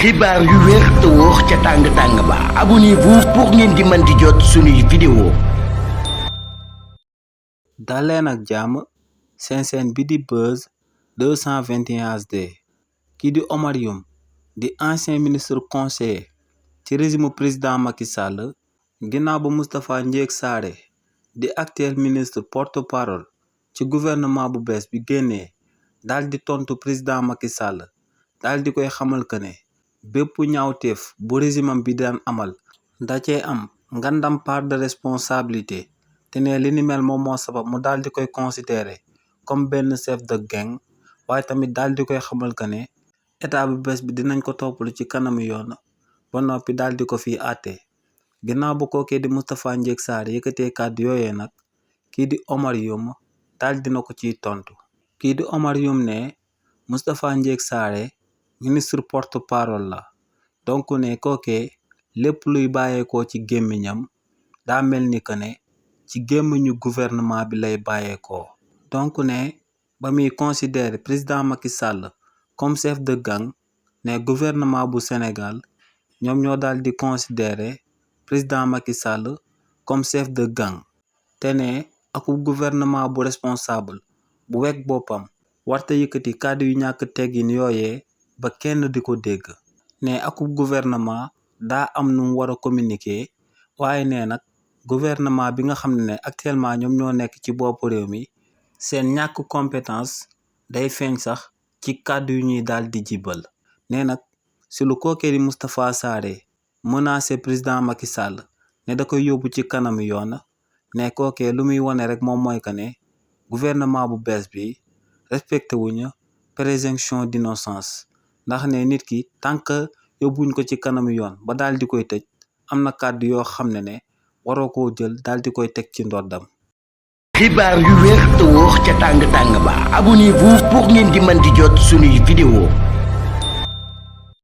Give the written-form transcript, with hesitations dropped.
xibaar yu wér te wóor ca tàng-tàng ba abonnez-vous pour ngeen di mën di jot suñuy vidéo. daleen ak jàmm seen bi di Buzz 221 HD kii di Omar Youm di ancien ministre conseiller ci régime président Macky Sall ginnaaw ba Moustapha Ndiégue Sarré di actuel ministre porte-parole ci gouvernement bu bees bi génnee daal di tontu président Macky Sall daal di koy xamal que ne bépp ñaawteef bu régime bi daan amal da cee am ngandam part de responsabilité te ne li ni mel moom moo sabab mu daal di koy considérer comme benn chef de gang waaye tamit daal di koy xamal que ne état bu bees bi dinañ ko toppalu ci kanamu yoon ba noppi daal di ko fiy àtte ginnaaw bu kookee di Moustapha Ndiégue Sarré yëkkatee kàddu yooyee nag kii di Omar Youm daal dina ko ciy tontu kii di Omar Youm ne Moustapha Ndiégue Sarré ministre porte-parole la donc ne kookee lépp luy bàyyeekoo ci gémmiñam daa mel ni que ne ci gémmiñu gouvernement bi lay bàyyeekoo donc ne ba muy considérer président Macky Sall comme chef de gang ne gouvernement bu Sénégal ñoom ñoo daal di considérer président Macky Sall comme chef de gang te ne akub gouvernement bu responsable bu wekk boppam warta yëkkati kàddu yu ñàkk teggin yooyee ba kenn di ko dégg ne akub gouvernement daa am nu mu war a communiquer waaye nee nag gouvernement bi nga xam ne actuellement ñoom ñoo nekk ci bopp réew mi seen ñàkk compétence day feeñ sax ci kàddu yu ñuy daal di jibal ne nag si lu kookee di Moustapha Sarré menacé président Macky Sall ne da koy yóbbu ci kanamu yoon ne kookee lu muy wane rek moom mooy que ne gouvernement bu bees bi respecté wuñu présomption d'innocence ndax ne nit ki tant que yóbbuñ ko ci kanamu yoon ba daal di koy tëj am na kàddu yoo xam ne waroo koo jël daal di koy teg ci ndoddam. xibaar yu wér te wóor ca tàng-tàng ba abonnez-vous pour ngeen di mën di jot suñuy vidéo.